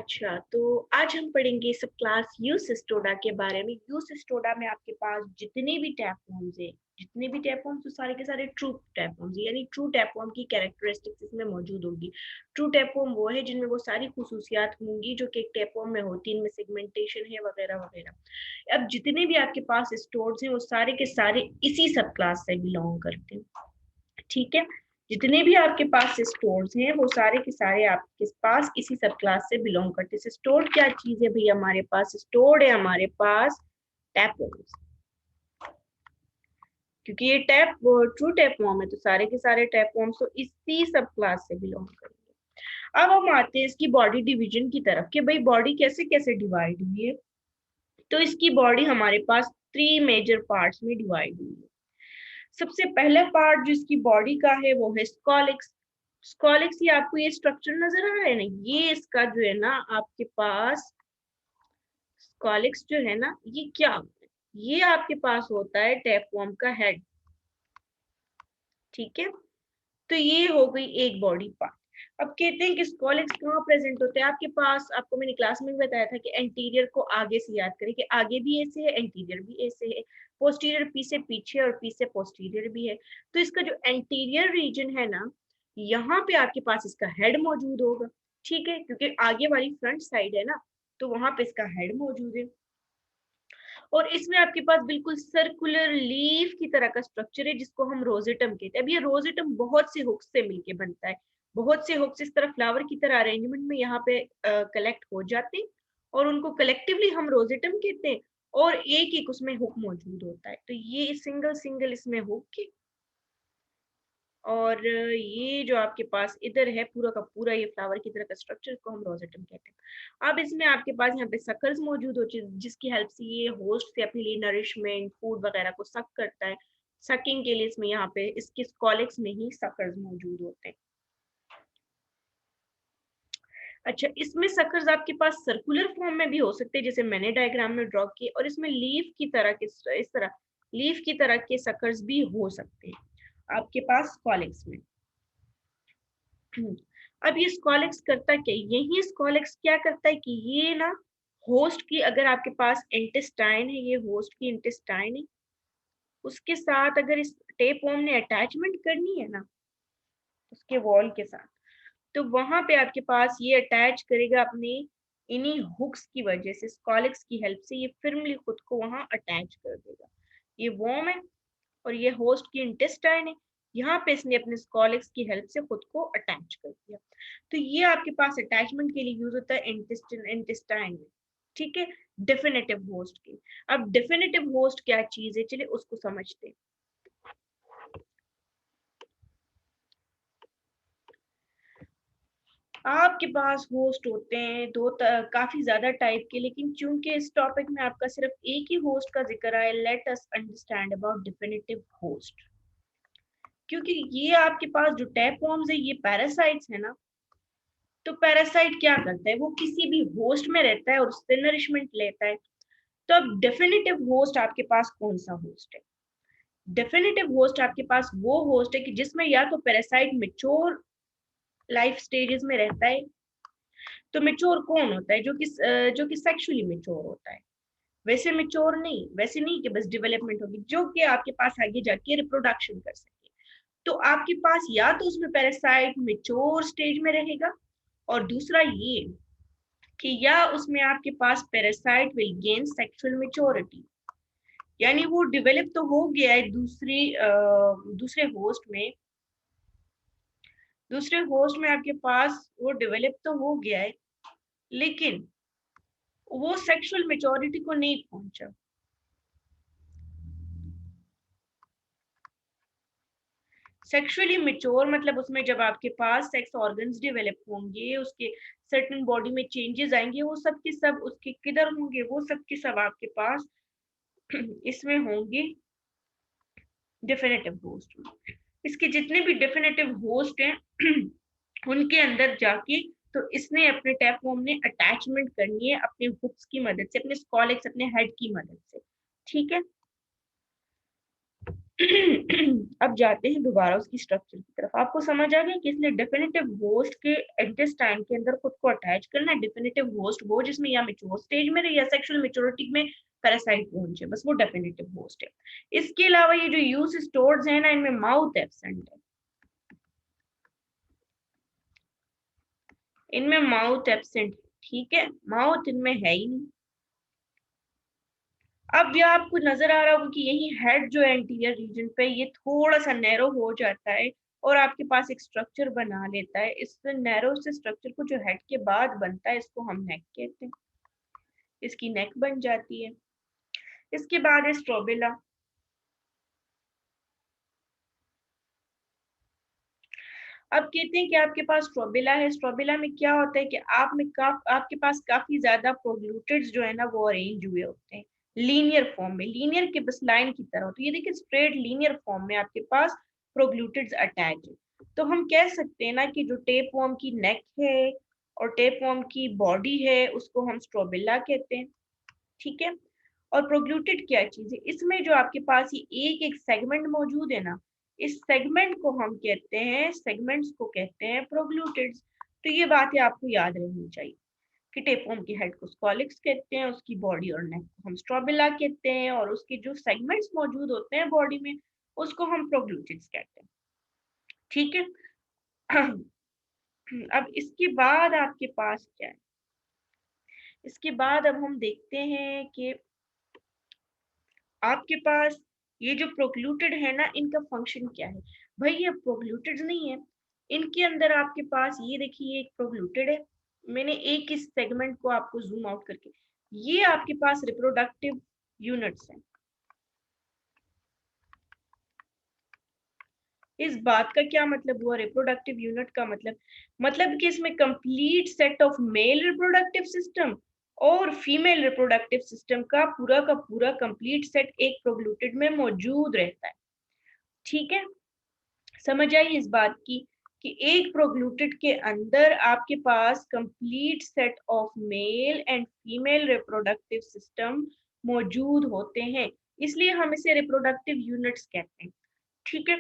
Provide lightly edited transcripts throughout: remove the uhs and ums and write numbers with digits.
अच्छा, तो आज हम पढ़ेंगे सब क्लास यूज सिस्टोडा के बारे में। यूज सिस्टोडा में आपके पास जितने भी टैपवर्म्स हैं, जितने भी टैपवर्म्स, तो सारे के सारे ट्रू टैपवर्म्स, यानी ट्रू टैपवर्म की कैरेक्टरिस्टिक्स इसमें मौजूद होगी। ट्रू टैपवर्म वो है जिनमें वो सारी खुसूसियात होंगी जो कि एक टैपवर्म में होती है, इनमें सेगमेंटेशन है वगैरह वगैरह। अब जितने भी आपके पास स्टोर्स हैं वो सारे के सारे इसी सब क्लास से बिलोंग करते हैं, ठीक है। जितने भी आपके पास स्टोर्स हैं वो सारे के सारे आपके पास इसी सब क्लास से बिलोंग करते हैं। स्टोर क्या चीज है भैया? हमारे पास स्टोर्ड है हमारे पास टैपवर्म्स, क्योंकि ये टैप ट्रू टैपवर्म है तो सारे के सारे टैपवर्म्स तो इसी सब क्लास से बिलोंग करेंगे। अब हम आते हैं इसकी बॉडी डिवीजन की तरफ कि भाई बॉडी कैसे कैसे डिवाइड हुई है। तो इसकी बॉडी हमारे पास 3 मेजर पार्ट्स में डिवाइड हुई है। सबसे पहला पार्ट जो इसकी बॉडी का है वो है स्कॉलिक्स। स्कॉलिक्स, ये आपको ये स्ट्रक्चर नजर आ रहा है ना, ये इसका जो है ना आपके पास स्कॉलिक्स जो है ना, ये क्या होता है? ये आपके पास होता है टैपवर्म का हेड, ठीक है। तो ये हो गई एक बॉडी पार्ट। अब कहते हैं कि स्कॉलिक्स कहाँ प्रेजेंट होते हैं आपके पास? आपको मैंने क्लास में भी बताया था कि एंटीरियर को आगे से याद करें कि आगे भी ऐसे है, एंटीरियर भी ऐसे है, पोस्टीरियर पी से पीछे और पी से पोस्टीरियर भी है। तो इसका जो एंटीरियर रीजन है ना, यहाँ पे आपके पास इसका हेड मौजूद होगा, ठीक है, क्योंकि आगे वाली फ्रंट साइड है ना, तो वहां पे इसका हेड मौजूद है। और इसमें आपके पास बिल्कुल सर्कुलर लीफ की तरह का स्ट्रक्चर है जिसको हम रोजेटम कहते हैं। अब ये रोजेटम बहुत से हुक्स से मिलके बनता है, बहुत से हुक्स इस तरह फ्लावर की तरह अरेंजमेंट में यहाँ पे कलेक्ट हो जाते हैं और उनको कलेक्टिवली हम रोजेटम कहते हैं। और एक एक उसमें हुक मौजूद होता है, तो ये सिंगल सिंगल इसमें हुक। और ये जो आपके पास इधर है पूरा का पूरा ये फ्लावर की तरह का स्ट्रक्चर, इसको हम रोजेटम कहते हैं। अब इसमें आपके पास यहाँ पे सकल्स मौजूद होते हैं जिसकी हेल्प से ये होस्ट से अपने लिए नरिशमेंट फूड वगैरह को सक करता है। सकिंग के लिए इसमें यहाँ पे इसके स्कॉलिक्स में ही सकर्स मौजूद होते हैं। अच्छा, इसमें सकर्स आपके पास सर्कुलर फॉर्म में भी हो सकते हैं जैसे मैंने डायग्राम में ड्रॉ किए, और इसमें लीफ की तरह के इस तरह लीफ की तरह के सकर्स भी हो सकते हैं आपके पास स्कॉलिक्स में। अब ये स्कॉलेक्स करता क्या? यही स्कॉलेक्स क्या करता है कि ये ना होस्ट की, अगर आपके पास इंटेस्टाइन है, ये होस्ट की इंटेस्टाइन है, उसके साथ अगर इस टेप वर्म ने अटैचमेंट करनी है ना उसके वॉल के साथ, तो वहां पे आपके पास ये अटैच करेगा अपने इन्हीं हुक्स की वजह से, स्कॉलेक्स की हेल्प से ये फिर्मली खुद को वहां अटैच कर देगा। ये वॉर्म है और ये होस्ट की इंटेस्टाइन है, यहाँ पे इसने अपने स्कॉलेक्स की हेल्प से खुद को अटैच कर दिया। तो ये आपके पास अटैचमेंट के लिए यूज होता है इंटेस्टाइन में, ठीक है, डेफिनेटिव होस्ट की। अब डेफिनेटिव होस्ट क्या चीज है, चलिए उसको समझते हैं। आपके पास होस्ट होते हैं काफी ज्यादा टाइप के, लेकिन चूंकि इस टॉपिक में आपका सिर्फ एक ही होस्ट का जिक्र है, let us understand about definitive host. क्योंकि ये आपके पास जो टैप वॉर्म्स है ये पैरासाइट्स है ना, तो पैरासाइट क्या करता है, वो किसी भी होस्ट में रहता है और उससे नरिशमेंट लेता है। तो अब डेफिनेटिव होस्ट आपके पास कौन सा होस्ट है? डेफिनेटिव होस्ट आपके पास वो होस्ट है कि जिसमें या तो पैरासाइट मेच्योर लाइफ स्टेजेस में रहता है। तो मेच्योर कौन होता है? जो कि सेक्सुअली मेच्योर होता है, वैसे मेच्योर नहीं, वैसे नहीं कि बस डेवलपमेंट होगी, जो कि आपके पास आगे जाके रिप्रोडक्शन कर सके। तो आपके पास या तो उसमें पैरासाइट मेच्योर स्टेज में रहेगा, और दूसरा ये कि या उसमें आपके पास parasite will gain sexual maturity, यानी वो डेवलप तो हो गया है दूसरे होस्ट में आपके पास वो डेवलप तो हो गया है, लेकिन वो सेक्सुअल मेच्योरिटी को नहीं पहुंचा। सेक्सुअली मेच्योर मतलब उसमें जब आपके पास सेक्स ऑर्गन्स डेवलप होंगे, उसके सर्टेन बॉडी में चेंजेस आएंगे, वो सब के सब उसके किधर होंगे? वो सब के सब आपके पास इसमें होंगे डेफिनेटिव होस्ट में। इसके जितने भी डेफिनेटिव होस्ट हैं उनके अंदर जाके तो इसने अपने टैपवर्म ने अटैचमेंट करनी है अपने हुक्स की मदद से, अपने स्कॉलेक्स, अपने हेड की मदद से, ठीक है। अब जाते हैं दोबारा उसकी स्ट्रक्चर की तरफ। आपको समझ आ गया कि इसने डेफिनेटिव होस्ट के इंटेस्टाइन के अंदर खुद को अटैच करना है। डेफिनेटिव होस्ट वो जिसमें या मेच्योर स्टेज में या सेक्सुअल मेच्योरिटी में पैरासाइट पहुंचे, बस वो डेफिनेटिव होस्ट है। इसके अलावा ये जो यूज स्टोर्स है ना, इनमें माउथ एब्सेंट है, इनमें माउथ एब्सेंट, ठीक है, माउथ इनमें है ही नहीं। अब यह आपको नजर आ रहा होगा कि यही हेड जो है एंटीरियर रीजन पे ये थोड़ा सा नैरो हो जाता है और आपके पास एक स्ट्रक्चर बना लेता है। इस नैरो से स्ट्रक्चर को जो हेड के बाद बनता है इसको हम नेक कहते हैं, इसकी नेक बन जाती है। इसके बाद है स्ट्रोबिला। अब कहते हैं कि आपके पास स्ट्रोबिला है। स्ट्रोबिला में क्या होता है कि आपके पास काफी ज्यादा प्रोग्लूटिड्स जो है ना वो अरेंज हुए होते हैं लीनियर फॉर्म में, लीनियर के बस लाइन की तरह। तो ये देखिए स्ट्रेट लीनियर फॉर्म में आपके पास प्रोग्लूटिड्स अटैच है। तो हम कह सकते हैं ना कि जो टेपवर्म की नेक है और टेपवर्म की बॉडी है उसको हम स्ट्रोबिला कहते हैं, ठीक है। और प्रोग्लूटिड क्या चीज है, इसमें जो आपके पास ये एक एक सेगमेंट मौजूद है ना, इस सेगमेंट को हम कहते हैं, सेगमेंट्स को कहते हैं प्रोग्लूटिड्स। तो ये बातें आपको याद रहनी चाहिए कि टेपवर्म की हेड को स्कॉलिक्स कहते हैं, उसकी बॉडी और नेक को हम स्ट्रोबिला कहते हैं, और उसके जो सेगमेंट्स मौजूद होते हैं बॉडी में उसको हम प्रोग्लूटिड्स कहते हैं, ठीक है। अब इसके बाद आपके पास क्या है, इसके बाद अब हम देखते हैं कि आपके पास ये जो प्रोक्लूटेड है ना इनका फंक्शन क्या है। भाई ये प्रोक्लूटेड नहीं है, इनके अंदर आपके पास ये देखिए एक प्रोक्लूटेड है। मैंने एक इस सेगमेंट को आपको जूम आउट करके, ये आपके पास रिप्रोडक्टिव यूनिट्स हैं। इस बात का क्या मतलब हुआ, रिप्रोडक्टिव यूनिट का मतलब कि इसमें complete set of male reproductive system और फीमेल रिप्रोडक्टिव सिस्टम का पूरा कंप्लीट सेट एक प्रोग्लूटेड में मौजूद रहता है, ठीक है। समझ आई इस बात की कि एक प्रोग्लूटेड के अंदर आपके पास complete set of male and female reproductive system मौजूद होते हैं, इसलिए हम इसे रिप्रोडक्टिव यूनिट्स कहते हैं, ठीक है।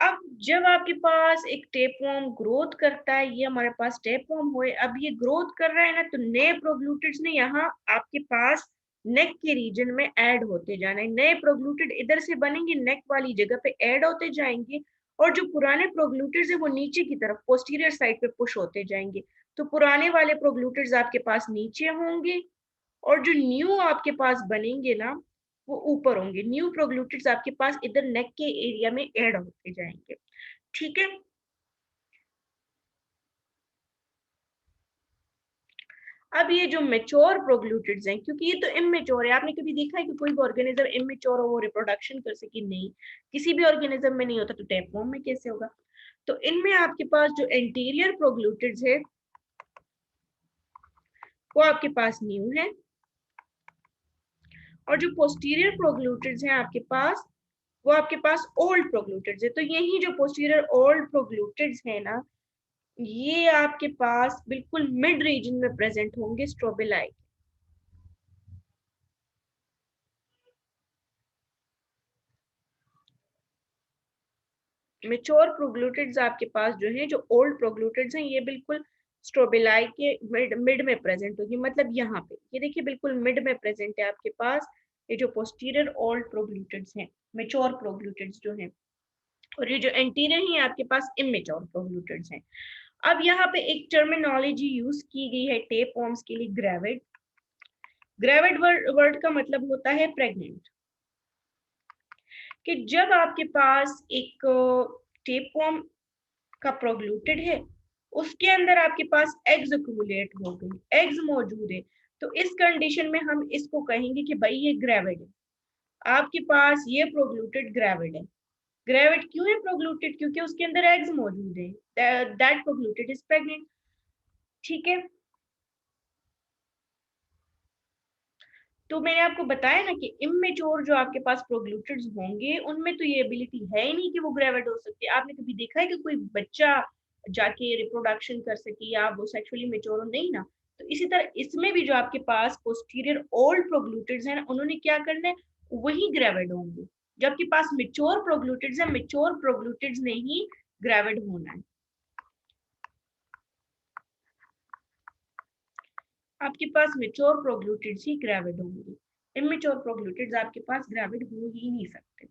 अब जब आपके पास एक टेपवर्म ग्रोथ करता है, ये हमारे पास टेपवर्म हुए, अब ये ग्रोथ कर रहा है ना, तो नए प्रोग्लूटिड्स ने यहाँ आपके पास नेक के रीजन में ऐड होते जाना है। नए प्रोग्लूटिड इधर से बनेंगे, नेक वाली जगह पे ऐड होते जाएंगे, और जो पुराने प्रोग्लूटिड्स है वो नीचे की तरफ पोस्टीरियर साइड पे पुश होते जाएंगे। तो पुराने वाले प्रोग्लूटिड्स आपके पास नीचे होंगे और जो न्यू आपके पास बनेंगे ना वो ऊपर होंगे। न्यू प्रोग्लूटिड्स आपके पास इधर नेक के एरिया में ऐड होते जाएंगे, ठीक है। अब ये जो मेच्योर प्रोग्लूटिड्स हैं, क्योंकि ये तो इमेच्योर है, आपने कभी देखा है कि कोई भी ऑर्गेनिज्म इमेच्योर हो वो रिप्रोडक्शन कर सके, नहीं, किसी भी ऑर्गेनिज्म में नहीं होता, तो टेपवर्म में कैसे होगा। तो इनमें आपके पास जो एंटीरियर प्रोग्लूटिड्स है वो आपके पास न्यू है, और जो पोस्टीरियर प्रोग्लूटिड्स हैं आपके पास वो आपके पास ओल्ड प्रोग्लूटिड्स है। तो यही जो पोस्टीरियर ओल्ड प्रोग्लूटिड्स है ना, ये आपके पास बिल्कुल मिड रीजन में प्रेजेंट होंगे स्ट्रोबिलाई। मेच्योर प्रोग्लूटिड्स आपके पास जो है, जो ओल्ड प्रोग्लूटिड्स हैं, ये बिल्कुल स्ट्रोबिलाई के मिड में प्रेजेंट होगी, मतलब यहाँ पे ये देखिए बिल्कुल मिड में प्रेजेंट है आपके पास ये जो पोस्टीरियर ओल्ड प्रोग्लूटिड्स हैं, मेच्योर प्रोग्लूटिड्स जो हैं। और ये जो एंटीरियर ही आपके पास इमेच्योर प्रोग्लूटिड्स हैं। अब यहाँ पे एक टर्मिनोलॉजी यूज की गई है टेप फॉर्म्स के लिए, ग्रेविड। ग्रेविड वर्ड का मतलब होता है प्रेग्नेंट, कि जब आपके पास एक टेप फॉर्म का प्रोग्लूटेड है उसके अंदर आपके पास एग्स एक्यूमुलेट हो गए, एग्स मौजूद है, तो इस कंडीशन में हम इसको कहेंगे कि भाई ये ग्रेविड है, आपके पास ये प्रोग्लूटेड ग्रेविड है। ग्रेविड क्यों है प्रोग्लूटेड, क्योंकि उसके अंदर एग्स मौजूद है, दैट प्रोग्लूटेड इज प्रेग्नेंट, ठीक है। तो मैंने आपको बताया ना कि इमेच्योर जो आपके पास प्रोग्लूटिड्स होंगे उनमें तो ये एबिलिटी है ही नहीं कि वो ग्रेविड हो सकते। आपने कभी देखा है कि कोई बच्चा जाके रिप्रोडक्शन कर सके या वो सेक्सुअली मेच्योर हो, नहीं ना। तो इसी तरह इसमें भी जो आपके पास पोस्टीरियर ओल्ड प्रोग्लूटिड्स हैं उन्होंने क्या करना है, वही ग्रेविड होंगे, जो आपके पास मेच्योर प्रोग्लूटिड्स है, मेच्योर प्रोग्लूटिड्स ने ही ग्रेविड होना है। आपके पास मेच्योर प्रोग्लूटिड्स ही ग्रेविड होंगे, इमेच्योर प्रोग्लूटिड्स आपके पास ग्रेविड हो ही नहीं सकते।